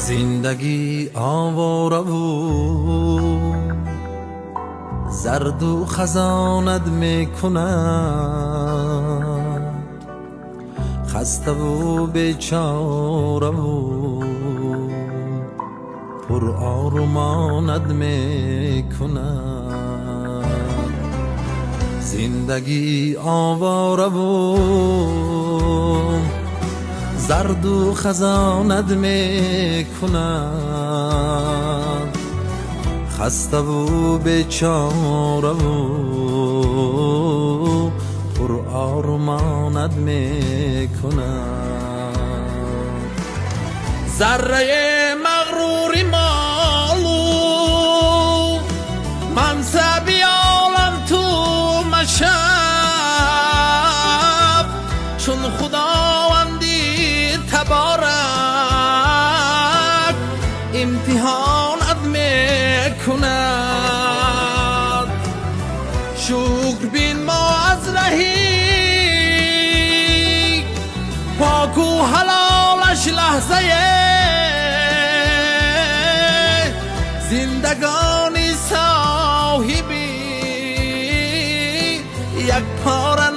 زندگی آواره و زرد و خزانت میکند، خسته و بیچاره و پر آرمانت میکند. زندگی آواره و زرد و خزانت میکند، خسته و بیچاره و پر آرمانت میکند. ذره مغروری مالو منصبی عالم تو مشب، چون خداوندی تبارک امتحانت میکند. شکر بین ما از رهی پاک و حلالش لحظه زندگانی صاحبی یک پاره